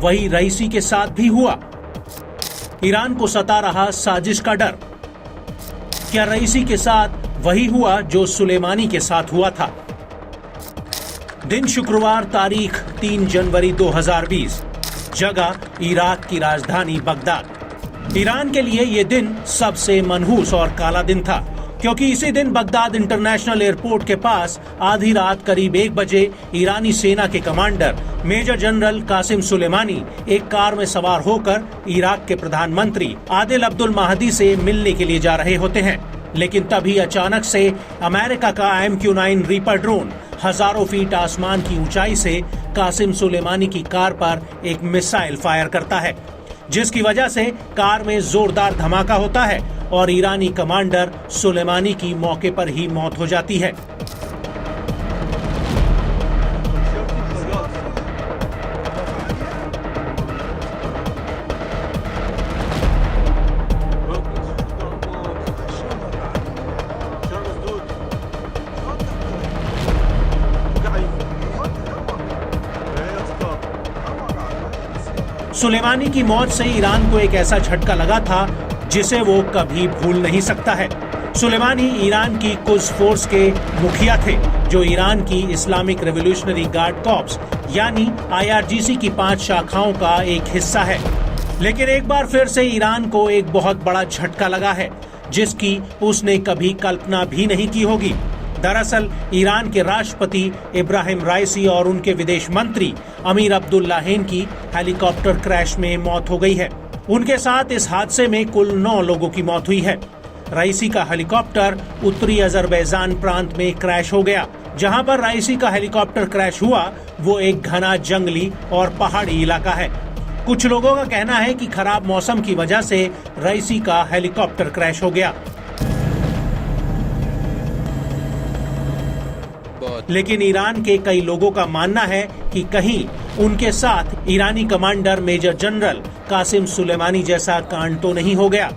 वही रईसी के साथ भी हुआ। ईरान को सता रहा साजिश का डर। क्या रईसी के साथ वही हुआ जो सुलेमानी के साथ हुआ था? दिन शुक्रवार तारीख 3 जनवरी 2020, जगह इराक की राजधानी बगदाद। ईरान के लिए ये दिन सबसे मनहूस और काला दिन था, क्योंकि इसी दिन बगदाद इंटरनेशनल एयरपोर्ट के पास आधी रात करीब 1 बजे ईरानी सेना के commander major general Qasem Soleimani एक कार में सवार होकर इराक के प्रधानमंत्री आदिल अब्दुल महदी से मिलने के लिए जा रहे होते हैं। लेकिन तभी अचानक से अमेरिका का MQ-9 रीपर ड्रोन हजारों फीट आसमान की ऊंचाई से कासिम सुलेमानी की कार पर एक मिसाइल फायर करता है, जिसकी वजह से कार में जोरदार धमाका होता है और ईरानी कमांडर सुलेमानी की मौके पर ही मौत हो जाती है। सुलेमानी की मौत से ईरान को एक ऐसा झटका लगा था जिसे वो कभी भूल नहीं सकता है। सुलेमानी ईरान की कुद्स फोर्स के मुखिया थे, जो ईरान की इस्लामिक रेवोल्यूशनरी गार्ड कॉर्प्स यानी IRGC की 5 शाखाओं का एक हिस्सा है। लेकिन एक बार फिर से ईरान को एक बहुत बड़ा झटका लगा है, जिसकी उसने कभी कल्पना भी नहीं की होगी। दरअसल ईरान के राष्ट्रपति इब्राहिम राइसी और उनके विदेश मंत्री अमीर अब्दुल्लाहिन की हेलीकॉप्टर क्रैश में मौत हो गई है। उनके साथ इस हादसे में कुल 9 लोगों की मौत हुई है। राइसी का हेलीकॉप्टर उत्तरी अजरबैजान प्रांत में क्रैश हो गया। जहां पर राइसी का हेलीकॉप्टर क्रैश हुआ वो एक घना जंगली और पहाड़ी इलाका है। कुछ लोगों का कहना है कि खराब मौसम की वजह से राइसी का हेलीकॉप्टर क्रैश हो गया। लेकिन ईरान के कई लोगों का मानना है कि कहीं उनके साथ ईरानी commander major general Qasem Soleimani जैसा कांड तो नहीं हो गया,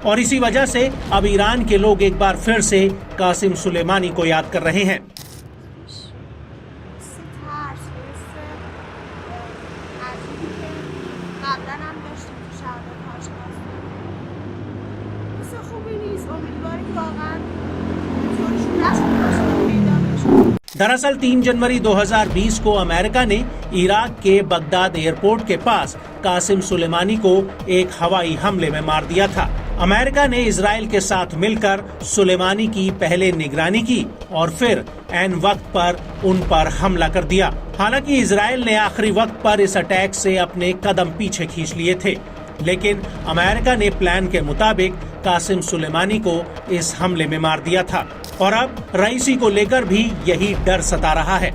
और इसी वजह से अब ईरान के लोग एक बार फिर से कासिम सुलेमानी को याद कर रहे हैं। दरअसल 3 जनवरी 2020 को अमेरिका ने इराक के बगदाद एयरपोर्ट के पास कासिम सुलेमानी को एक हवाई हमले में मार दिया था। अमेरिका ने इजराइल के साथ मिलकर सुलेमानी की पहले निगरानी की और फिर ऐन वक्त पर उन पर हमला कर दिया। हालांकि इजराइल ने आखिरी वक्त पर इस अटैक से अपने कदम पीछे खींच लिए थे, लेकिन अमेरिका ने प्लान के मुताबिक कासिम सुलेमानी को इस हमले में मार दिया था और अब रईसी को लेकर भी यही डर सता रहा है।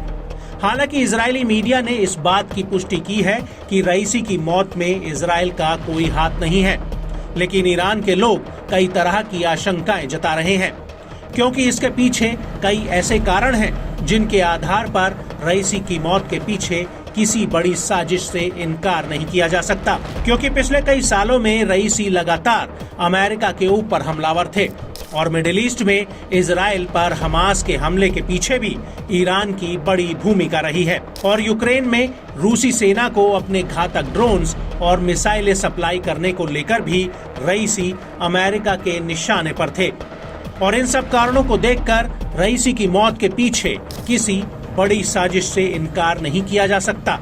हालांकि इजरायली मीडिया ने इस बात की पुष्टि की है कि रईसी की मौत में इजराइल का कोई हाथ नहीं है, लेकिन ईरान के लोग कई तरह की आशंकाएं जता रहे हैं, क्योंकि इसके पीछे कई ऐसे कारण हैं जिनके आधार पर रईसी की मौत के पीछे किसी बड़ी साजिश से इनकार नहीं किया जा सकता। क्योंकि पिछले कई सालों में रईसी लगातार अमेरिका के ऊपर हमलावर थे और मिडिल ईस्ट में इजराइल पर हमास के हमले के पीछे भी ईरान की बड़ी भूमिका रही है, और यूक्रेन में रूसी सेना को अपने घातक ड्रोन्स और मिसाइलें सप्लाई करने को लेकर भी रईसी अमेरिका के निशाने पर थे। और इन सब कारणों को देखकर रईसी की मौत के पीछे किसी बड़ी साजिश से इनकार नहीं किया जा सकता।